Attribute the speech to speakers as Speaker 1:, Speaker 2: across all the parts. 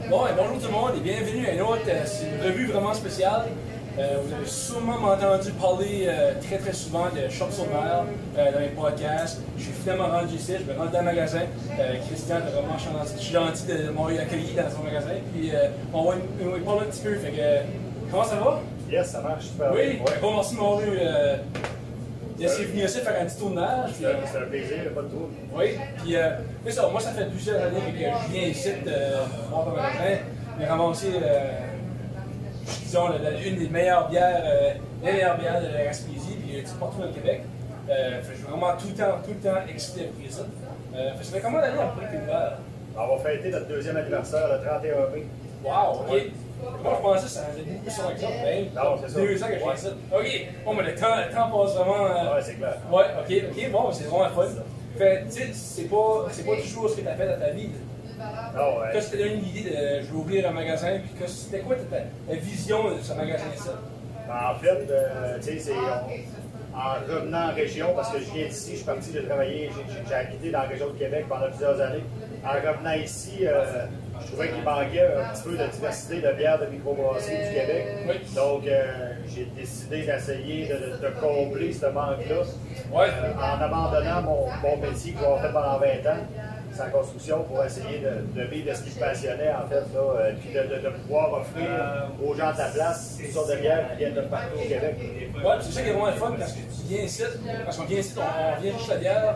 Speaker 1: Bon, et bonjour tout le monde et bienvenue à une autre c'est une revue vraiment spéciale. Vous avez sûrement entendu parler très souvent de Shop sur Mer dans les podcasts. Je suis finalement rendu ici, je me rends dans le magasin. Christian est vraiment gentil de m'avoir accueilli dans son magasin. Puis on va parler un petit peu. Fait que, comment ça va?
Speaker 2: Yes, ça marche super
Speaker 1: bien.
Speaker 2: Oui,
Speaker 1: bon, merci de m'avoir eu. D'essayer de venir ici faire un petit tournage.
Speaker 2: C'est un plaisir, pas de tour.
Speaker 1: Oui, puis c'est ça, moi ça fait plusieurs années que je viens ici voir ton magasin. J'ai ramassé, disons, une des meilleures bières, de la Gaspésie, puis partout dans le Québec. Je suis vraiment tout le temps excité pour ça. Ça fait combien d'années après que tu es ouvert?
Speaker 2: On va fêter notre deuxième anniversaire le 31 mai.
Speaker 1: Wow, ok. Moi, je pensais que ça faisait beaucoup sur l'exemple.
Speaker 2: Non, c'est ça.
Speaker 1: 2 ans que j'ai fait ça. Ok, bon, mais le temps passe vraiment.
Speaker 2: Ouais, c'est clair.
Speaker 1: Ouais, ok, bon, c'est vraiment fun. Fait, tu sais, c'est pas toujours ce que tu as fait dans ta vie.
Speaker 2: Non, ouais.
Speaker 1: Quand tu t'es donné une idée de je vais ouvrir un magasin, puis c'était quoi ta vision de ce magasin-là?
Speaker 2: En fait, tu sais, c'est en revenant en région, parce que je viens d'ici, je suis parti, j'ai travaillé, j'ai habité dans la région de Québec pendant plusieurs années. En revenant ici, je trouvais qu'il manquait un petit peu de diversité de bières de microbrasserie du Québec.
Speaker 1: Oui.
Speaker 2: Donc, j'ai décidé d'essayer de combler ce manque-là en abandonnant mon métier que j'ai fait pendant 20 ans, sans construction, pour essayer de vivre de ce qui me passionnait, en fait, là, puis de pouvoir offrir aux gens de la place une sorte de bière qui viennent de partout au Québec.
Speaker 1: Ouais, c'est ça qui est vraiment le fun parce que tu viens ici, parce qu'on vient ici, on vient chercher la bière,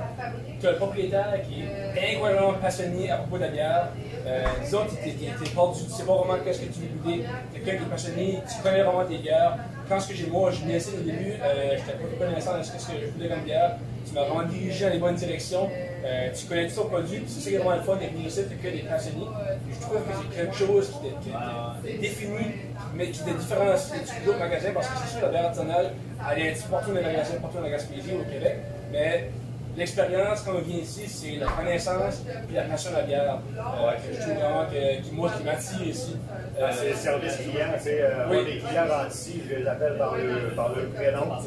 Speaker 1: tu as le propriétaire qui est incroyablement passionné à propos de la bière. Disons, tu sais pas vraiment qu'est-ce que tu veux goûter, quelqu'un qui est passionné, tu connais vraiment tes bières. Quand moi, je venais ici au début, je n'étais pas connaissant de ce que je voulais comme bière. Tu m'as vraiment dirigé dans les bonnes directions. Tu connais tout ton produit, c'est ça qui est vraiment le fun d'être venu ici, tu que des passionnés. Et je trouve que c'est quelque chose qui te définit, mais qui te différencie d'autres magasins, parce que c'est sûr, la bière artisanale, elle est partout dans les magasins, partout dans la Gaspésie, au Québec. Mais l'expérience, quand on vient ici, c'est la connaissance et la passion de la bière. Que je trouve vraiment qui m'attire ici.
Speaker 2: C'est le service client. Les clients rentrent ici, je les appelle par le prénom.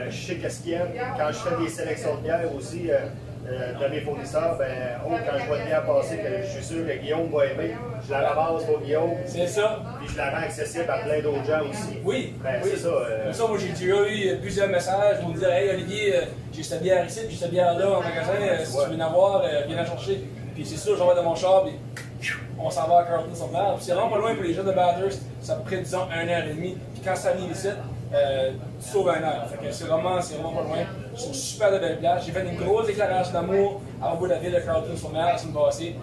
Speaker 2: Je sais qu'est-ce qu'ils aiment. Quand je fais des sélections de bière aussi, de mes fournisseurs, quand je vois une bière passer que je suis sûr que Guillaume va aimer, je la ramasse pour Guillaume.
Speaker 1: C'est ça.
Speaker 2: Puis je la rends accessible à plein d'autres gens aussi.
Speaker 1: Oui.
Speaker 2: C'est ça.
Speaker 1: Comme ça, moi j'ai déjà eu plusieurs messages pour me dire hey Olivier, j'ai cette bière ici, puis cette bière-là en magasin, si tu veux en avoir, viens la chercher. Puis c'est sûr, j'en vais dans mon char, puis on s'en va à Carleton sur Mer. Puis c'est vraiment pas loin pour les gens de Bathurst, ça prend disons 1h30. Puis quand ça vient ici, tu sauves 1 heure. Fait que c'est vraiment pas loin. Ils sont super de belles places. J'ai fait une grosse déclaration d'amour à propos de la ville de Carleton sur Mer la semaine passée.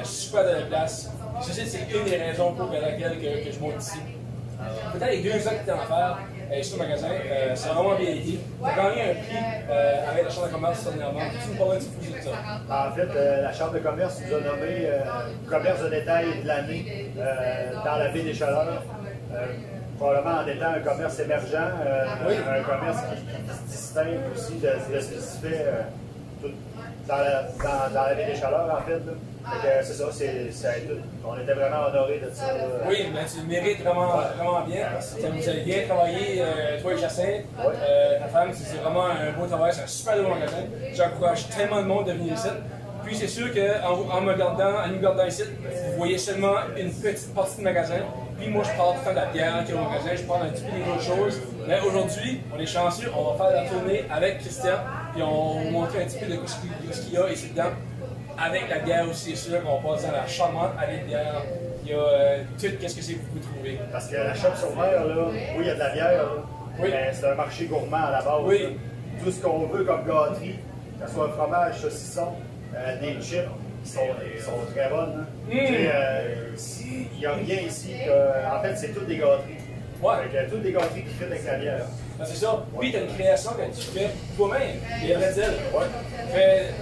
Speaker 1: Super de belles places. Ceci, c'est une des raisons pour laquelle que je monte ici. Peut-être les 2 ans que tu es en affaires ici au magasin, c'est vraiment bien été. Tu as gagné un prix avec la Chambre de commerce dernièrement. Tu me parles un petit peu de ça?
Speaker 2: En fait, la Chambre de commerce nous a nommé commerce de détail de l'année dans la baie des Chaleurs. Probablement en étant un commerce émergent, un commerce qui se distingue aussi de ce qui se fait dans la baie des Chaleurs, en fait. C'est ça, on était vraiment honorés de ça.
Speaker 1: Oui, mais tu le mérites vraiment bien. Vous avez bien travaillé, toi et Jacinthe. Ta femme, c'est vraiment un beau travail, c'est un super beau magasin. J'encourage tellement de monde de venir ici. Puis c'est sûr qu'en nous regardant ici, vous voyez seulement une petite partie du magasin. Puis moi, je parle tout le temps de la bière qui est au magasin, je parle un petit peu des autres choses. Mais aujourd'hui, on est chanceux, on va faire la tournée avec Christian. Puis on va vous montrer un petit peu de ce qu'il y a ici dedans. Avec la bière aussi, c'est sûr qu'on passe dans la charmante allée de bière. Il y a tout ce que c'est que vous pouvez trouver.
Speaker 2: Parce que la Shop sur Mer, là, oui, il y a de la bière, là, mais c'est un marché gourmand à la base.
Speaker 1: Oui.
Speaker 2: Là. Tout ce qu'on veut comme gâterie, que ce soit un fromage, saucisson, des chips, qui sont très bonnes. Il n'y a rien ici. En fait, c'est toutes des gâteries. Toutes des gâteries qui fit avec la bière.
Speaker 1: C'est ça. Puis tu as une création que tu fais toi-même, les bretzels.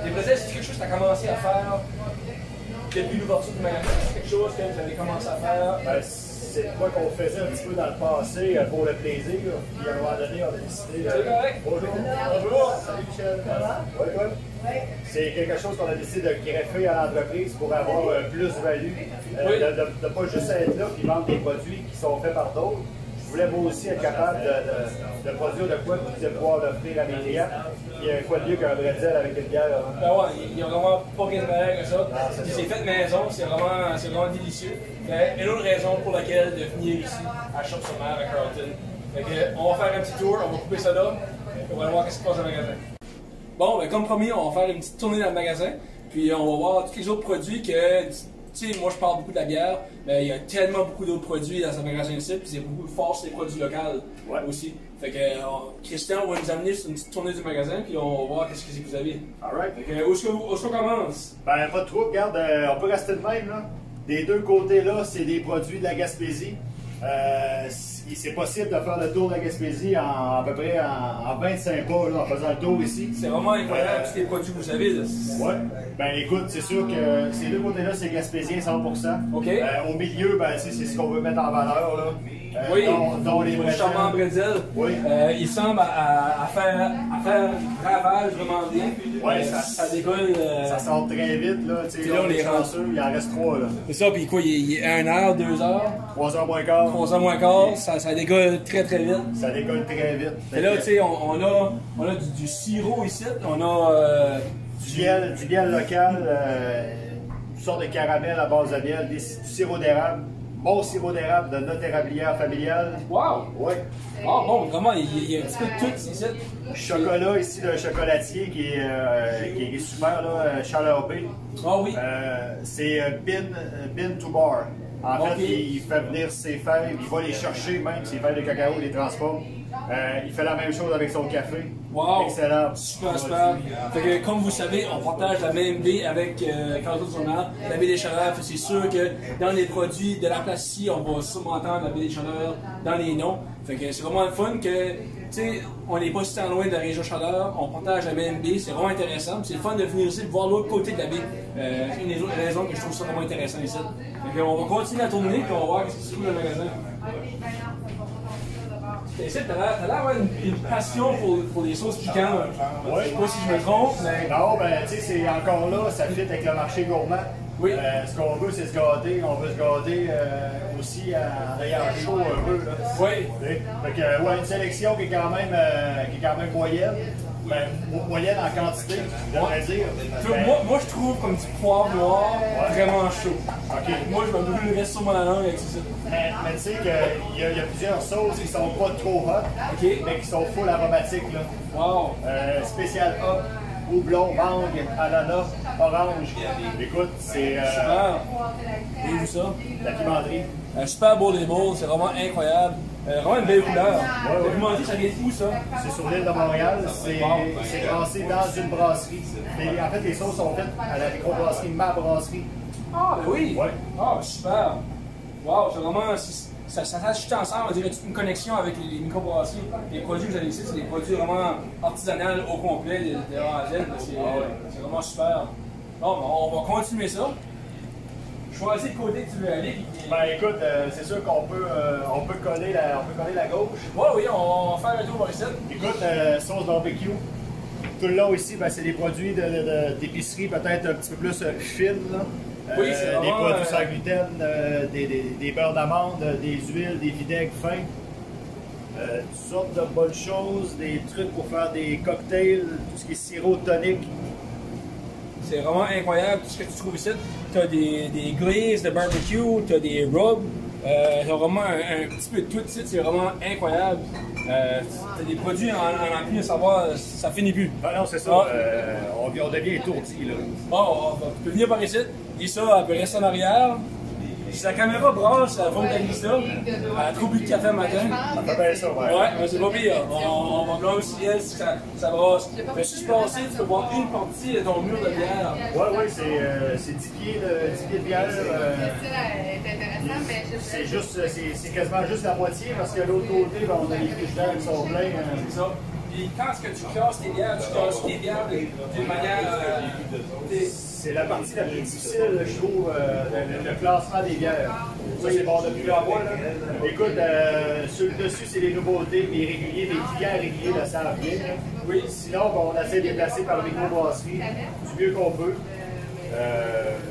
Speaker 1: Les bretzels, c'est quelque chose que tu as commencé à faire depuis l'ouverture du magasin. C'est quelque chose que vous avez commencé à faire.
Speaker 2: C'est quoi qu'on faisait un petit peu dans le passé pour le plaisir. Puis à un moment donné, on a décidé.
Speaker 1: C'est correct.
Speaker 2: Bonjour. Salut Michel. Oui. C'est quelque chose qu'on a décidé de greffer à l'entreprise pour avoir un plus-value. De ne pas juste être là et vendre des produits qui sont faits par d'autres. voulais moi aussi être capable de produire de quoi que vous allez pouvoir l'offrir à mes clients. Il y a quoi de mieux qu'un bretzel avec une bière? Hein?
Speaker 1: Ben ouais, il n'y a vraiment pas rien de meilleur que ça.
Speaker 2: Ah,
Speaker 1: C'est fait maison, c'est vraiment délicieux. Et une autre raison pour laquelle de venir ici à Shop-sur-Mer à Carleton. Fait que, on va faire un petit tour, on va couper ça là, et on va aller voir ce qui se passe dans le magasin. Bon, ben, comme promis, on va faire une petite tournée dans le magasin, puis on va voir tous les autres produits que, tu sais, moi je parle beaucoup de la bière, mais il y a tellement beaucoup d'autres produits dans ce magasin ici, puis il y a beaucoup de force des produits locaux aussi. Fait que Christian va nous amener sur une petite tournée du magasin, puis on va voir qu'est-ce que vous avez.
Speaker 2: Alright.
Speaker 1: Fait que, où est-ce qu'on commence?
Speaker 2: Ben, pas de trouble, regarde, on peut rester de même, là. Des deux côtés, là, c'est des produits de la Gaspésie. C'est possible de faire le tour de la Gaspésie à peu près en 25 pas, là, en faisant le tour ici.
Speaker 1: C'est vraiment incroyable, tous les produits que vous avez. Là.
Speaker 2: Ouais. Ben écoute, c'est sûr que ces deux côtés-là, c'est gaspésien 100%.
Speaker 1: OK.
Speaker 2: Au milieu, ben, c'est ce qu'on veut mettre en valeur, là.
Speaker 1: Oui,
Speaker 2: dont les
Speaker 1: le charmant bretzel.
Speaker 2: Oui.
Speaker 1: Il semble à faire ravage vraiment bien.
Speaker 2: Ouais,
Speaker 1: ça décolle.
Speaker 2: Ça sort très vite, là. Tu sais,
Speaker 1: là, on est
Speaker 2: chanceux, il en reste 3, là.
Speaker 1: C'est ça, puis quoi, il est 1 heure, 2 heures?
Speaker 2: 3 heures moins quart.
Speaker 1: 3 heures moins quart, ça décolle très très vite.
Speaker 2: Ça décolle très vite.
Speaker 1: Et là, tu sais, on a du sirop ici, on a
Speaker 2: du miel local, une sorte de caramel à base de miel, du sirop d'érable. Bon sirop d'érable de notre érablière familiale.
Speaker 1: Wow!
Speaker 2: Oui.
Speaker 1: Ah bon, vraiment, il y a un petit peu de tout ici.
Speaker 2: Chocolat ici, le chocolatier qui est super, là, Chaleur Bay.
Speaker 1: Ah oui.
Speaker 2: C'est Bin to Bar. En fait, il fait venir ses fèves, il va les chercher même, ses fèves de cacao, il les transforme. Il fait la même chose avec son café.
Speaker 1: Wow!
Speaker 2: Excellent.
Speaker 1: Super, super. Fait que, comme vous savez, on partage la même baie avec Carleton-sur-Mer, la baie des Chaleurs. C'est sûr que dans les produits de la place ici, on va sûrement entendre la baie des Chaleurs dans les noms. Fait que c'est vraiment le fun que, tu sais, on n'est pas si tant loin de la région Chaleur, on partage la même baie, c'est vraiment intéressant. C'est le fun de venir ici, de voir l'autre côté de la baie. C'est une des autres raisons que je trouve ça vraiment intéressant ici. Fait que, on va continuer à tourner, puis on va voir ce qui se trouve dans le magasin. T'as l'air d'avoir une passion pour les sauces piquantes.
Speaker 2: Ouais.
Speaker 1: Je sais pas si je me trompe, mais.
Speaker 2: Non, ben, tu sais, c'est encore là, ça fit avec le marché gourmand.
Speaker 1: Oui.
Speaker 2: Ce qu'on veut, c'est se gâter. On veut se gâter aussi en ayant chaud un peu. Là.
Speaker 1: Oui.
Speaker 2: Fait que, ouais, une sélection qui est quand même moyenne. Ben, moyenne en quantité, je devrais dire.
Speaker 1: Moi, je trouve comme du poivre noir vraiment chaud.
Speaker 2: OK.
Speaker 1: Moi, je me brûlerais sur la langue avec ça.
Speaker 2: Mais tu sais qu'il y a plusieurs sauces qui sont pas trop hot, mais qui sont full aromatiques. Là.
Speaker 1: Wow.
Speaker 2: Spécial hot, houblon, mangue, ananas, orange. Écoute, c'est
Speaker 1: Super. J'ai vu ça.
Speaker 2: la pimenterie.
Speaker 1: Un super beau label, c'est vraiment incroyable. Vraiment une belle couleur. La pimenterie, ça vient de où ça?
Speaker 2: C'est sur l'île de Montréal. C'est brassé dans une brasserie. En fait, les sauces sont faites à la microbrasserie Ma Brasserie.
Speaker 1: Ah, ben oui.
Speaker 2: Ouais.
Speaker 1: Ah, super. Wow, c'est vraiment. Ça s'ajoute ensemble, on dirait toute une connexion avec les microbrasseries. Les produits que vous avez ici, c'est des produits vraiment artisanaux au complet, de A à Z. C'est vraiment super. Bon, on va continuer ça. Choisis le côté que tu veux aller.
Speaker 2: Ben écoute, c'est sûr qu'on peut, coller la gauche.
Speaker 1: Ouais, oui, on va faire un tour par ici.
Speaker 2: Écoute, sauce barbecue. Tout le long ici, ben, c'est des produits d'épicerie peut-être un petit peu plus fines. Là.
Speaker 1: Oui, c'est vraiment,
Speaker 2: des produits sans gluten, des beurres d'amande, des huiles, des vinaigres fins. Toutes sortes de bonnes choses, des trucs pour faire des cocktails, tout ce qui est sirop tonique.
Speaker 1: C'est vraiment incroyable tout ce que tu trouves ici. Tu as des glazes de barbecue, tu as des rubs, tu as vraiment un petit peu de tout ici, c'est vraiment incroyable. Tu as des produits en plus de savoir, ça finit plus.
Speaker 2: Ah non, c'est ça, on devient étourdi là.
Speaker 1: Bon, tu peux venir par ici, dis ça, elle peut rester en arrière. Si la caméra brasse, la faute d'Annie ça, elle a trop bu de café le matin.
Speaker 2: Ça fait bien ça, ouais.
Speaker 1: Ouais, mais c'est pas pire. On va voir aussi elle si ça brasse. Mais si je passe, tu peux voir une partie de ton mur de bière.
Speaker 2: Ouais, c'est 10 pieds de bière. C'est quasiment juste la moitié parce que de l'autre côté, ben, on a les frigidaires qui sont pleins.
Speaker 1: C'est ça. Puis quand est-ce que tu classes tes bières, tu classes tes bières d'une manière.
Speaker 2: C'est la partie la plus difficile, je trouve, le classement des bières. Ça, c'est bon depuis en moi. Là. Écoute, sur le dessus, c'est les nouveautés, mes réguliers, mes clients réguliers le savent bien. Là. Oui, sinon, bon, on essaie de les placer par les microbrasseries du mieux qu'on peut.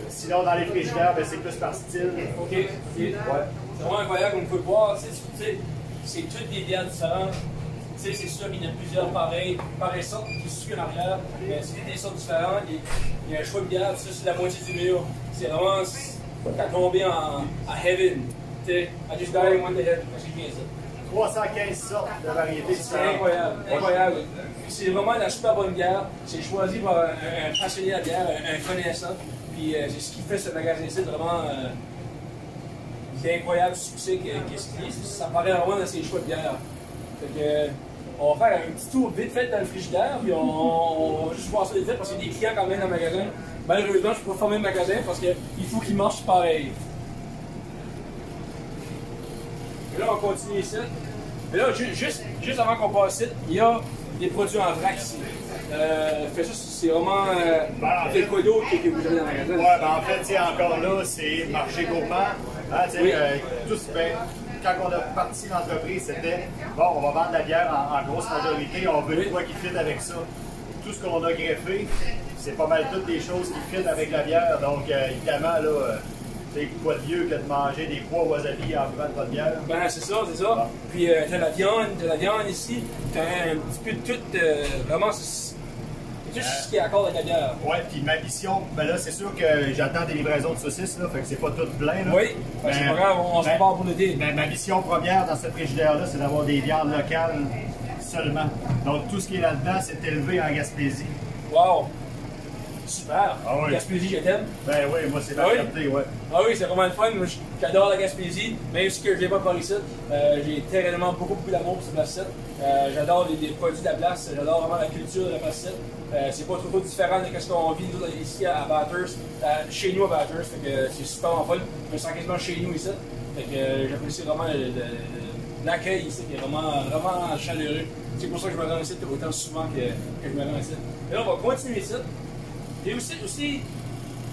Speaker 2: Sinon, dans les frigidaires, ben, c'est plus par style.
Speaker 1: OK. Ouais. C'est vraiment incroyable, comme vous pouvez voir. Tu sais, c'est toutes des bières différentes. Tu sais, c'est sûr qu'il y en a plusieurs pareilles sortes qui suivent en arrière, mais c'est des sortes différentes. Il y a un choix de bière, ça c'est la moitié du mur. C'est vraiment, t'as tombé en heaven. Tu sais, I just died in one day, parce que j'ai ça.
Speaker 2: 315 sortes de variétés
Speaker 1: C'est
Speaker 2: différentes.
Speaker 1: incroyable, incroyable. C'est vraiment la super bonne bière. C'est choisi par un passionné de la bière, un connaissant. Puis c'est ce qui fait ce magasin-ci vraiment. L'incroyable succès qu'est-ce qu'il est. Ça paraît vraiment dans ses choix de bière. Fait que, on va faire un petit tour vite fait dans le frigidaire, puis on va juste voir ça vite fait parce qu'il y a des clients quand même dans le magasin. Malheureusement, je ne peux pas fermer le magasin parce qu'il faut qu'il marche pareil. Et là, on continue ici. Mais là, juste avant qu'on passe ici, il y a des produits en vrac ici. Fait ça, c'est vraiment fait quoi d'autre que vous avez dans le magasin?
Speaker 2: Ouais, ben en fait, encore là, c'est marché gourmand. Hein, oui. Quand on a parti l'entreprise, c'était bon, on va vendre la bière en grosse majorité, on veut quoi qui fit avec ça. Tout ce qu'on a greffé, c'est pas mal toutes des choses qui fit avec la bière. Donc, évidemment, là, c'est quoi de mieux que de manger des pois wasabi en buvant de votre bière?
Speaker 1: Ben, c'est ça, c'est ça. Bon. Puis, t'as la viande ici, t'as un petit peu de tout, vraiment, c'est tout ce qui est accord avec la bière.
Speaker 2: Oui, puis ma mission, ben là, c'est sûr que j'attends des livraisons de saucisses, là, fait que c'est pas tout plein. Là.
Speaker 1: Oui, ben, c'est pas grave, on se prépare pour l'été.
Speaker 2: Ben, ma mission première dans cette frigidaire-là, c'est d'avoir des viandes locales seulement. Donc, tout ce qui est là-dedans, c'est élevé en Gaspésie.
Speaker 1: Wow! Super!
Speaker 2: Ah oui.
Speaker 1: Gaspésie, je t'aime.
Speaker 2: Ben oui, moi, c'est ma fierté, ouais.
Speaker 1: Ah oui, c'est vraiment le fun. Moi, j'adore la Gaspésie, même si je ne viens pas par ici. J'ai réellement beaucoup d'amour pour cette place-ci. J'adore les produits de la place, j'adore vraiment la culture de la place-ci. C'est pas trop différent de ce qu'on vit nous, ici à Bathurst, chez nous à Bathurst. C'est super en fun. Je me sens quasiment chez nous ici. J'apprécie vraiment l'accueil ici qui est vraiment chaleureux. C'est pour ça que je me rends ici autant souvent que je me rends ici. Et là, on va continuer ici. Et aussi,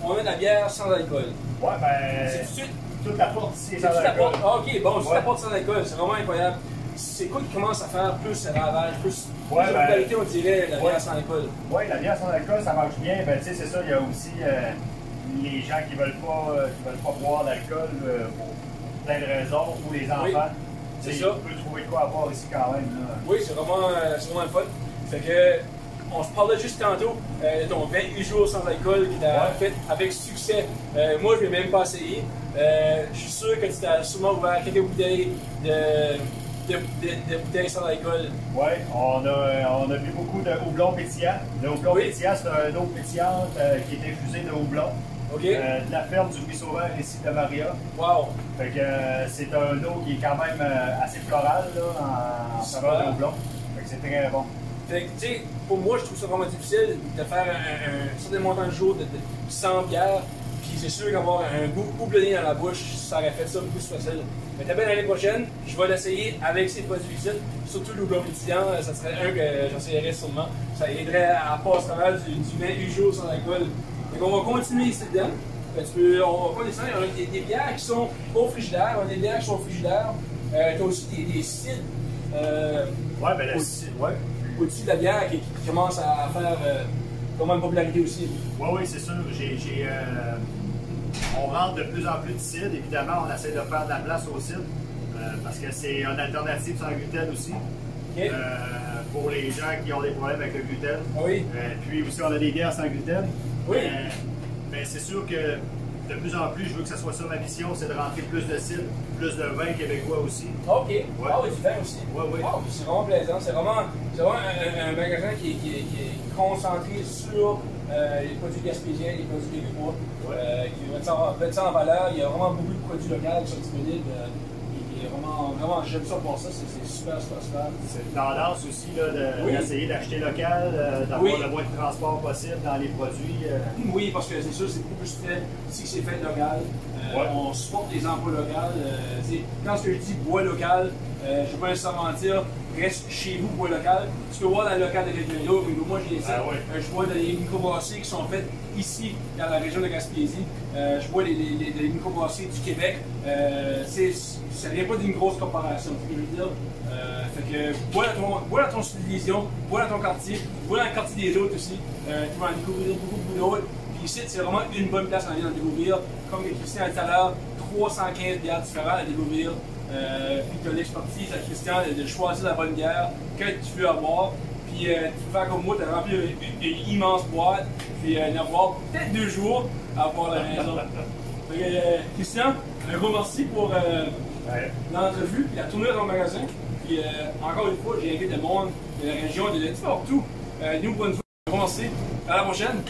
Speaker 1: on a de la bière sans alcool.
Speaker 2: Ouais, ben.
Speaker 1: C'est tout de suite.
Speaker 2: Toute la porte ici est sans alcool.
Speaker 1: Ah, ok, bon, toute la porte sans alcool, c'est vraiment incroyable. C'est quoi qui commence à faire plus ravage, plus de popularité, on dirait, la bière sans alcool?
Speaker 2: Oui, la bière sans alcool, ça marche bien. Ben, tu sais, c'est ça, il y a aussi les gens qui veulent pas boire d'alcool pour plein de raisons, ou les enfants.
Speaker 1: Oui, c'est ça.
Speaker 2: On peut trouver de quoi à boire ici quand même. Là.
Speaker 1: Oui, c'est vraiment le fun. Fait que, on se parlait juste tantôt de ton 28 jours sans alcool qui t'a fait avec succès. Moi, je ne l'ai même pas essayé. Je suis sûr que tu t'as sûrement ouvert quelques bouteilles de bouteilles sans alcool.
Speaker 2: Oui, on a bu beaucoup de houblon pétillant. Le houblon pétillant, c'est un eau pétillante qui est infusée de houblon.
Speaker 1: Okay.
Speaker 2: De la ferme du Ruisseau Vert ici de Maria.
Speaker 1: Wow!
Speaker 2: Fait que c'est un eau qui est quand même assez florale là, en saveur de houblon. Fait que c'est très bon.
Speaker 1: Fait que, tu sais, pour moi, je trouve ça vraiment difficile de faire un certain montant de jour de 100 bières. Puis c'est sûr qu'avoir un goût houblonné dans la bouche, ça aurait fait ça beaucoup plus facile. Mais t'as bien l'année prochaine, je vais l'essayer avec ces produits-ci, surtout le houblon pétillant, ça serait un que j'essayerais sûrement. Ça aiderait à passer à travers du 28 jours sans alcool. Donc on va continuer ici dedans. On va descendre, on a des bières qui sont au frigidaire, on a des bières qui sont au frigidaire. T'as aussi des cidres.
Speaker 2: Ouais, ben le cidre, ouais.
Speaker 1: Au-dessus de la bière qui commence à faire vraiment une popularité aussi.
Speaker 2: Oui, c'est sûr. On rentre de plus en plus de cidre. Évidemment, on essaie de faire de la place au cidre parce que c'est une alternative sans gluten aussi. Okay. Pour les gens qui ont des problèmes avec le gluten.
Speaker 1: Oui.
Speaker 2: Puis aussi, on a des bières sans gluten.
Speaker 1: Oui.
Speaker 2: Mais c'est sûr que de plus en plus, je veux que ça soit ça ma mission, c'est de rentrer plus de cidre, plus de vin québécois aussi.
Speaker 1: OK.
Speaker 2: Ouais.
Speaker 1: Ah oui, du vin aussi.
Speaker 2: Oui, oui.
Speaker 1: Oh, c'est vraiment plaisant. C'est vraiment un magasin qui est concentré sur les produits gaspésiens, les produits québécois, qui mettent ça en valeur. Il y a vraiment beaucoup de produits locaux qui sont disponibles. Vraiment, j'aime ça pour ça, c'est super.
Speaker 2: C'est une tendance aussi d'essayer d'acheter local, d'avoir le moins de transport possible dans les produits.
Speaker 1: Oui, parce que c'est sûr, c'est beaucoup plus fait si c'est fait local. On supporte les emplois locaux. Quand je dis bois local, je ne vais pas nécessairement dire reste chez vous, bois local. Tu peux voir dans le local de quelqu'un d'autre, mais moi j'ai ça. Je vois des microbrasseries qui sont faites ici, dans la région de Gaspésie. Je vois les microbrasseries du Québec. Ça ne vient pas d'une grosse corporation, c'est ce que je veux dire. Fait que bois dans ton subdivision, bois dans ton quartier, bois dans le quartier des autres aussi. Tu vas en découvrir beaucoup d'autres. Puis ici, c'est vraiment une bonne place à aller en découvrir. Comme Christian a dit tout à l'heure, 315 bières différentes à découvrir. puis tu as l'expertise à Christian de choisir la bonne bière que tu veux avoir. Puis tu peux faire comme moi, tu as rempli une immense boîte, puis en avoir peut-être 2 jours à avoir à la maison. Christian, un gros merci pour l'entrevue, puis la tournée dans le magasin. Puis encore une fois, j'ai invité le monde de la région, de partout. Nous, bonne fois. Un gros merci. À la prochaine.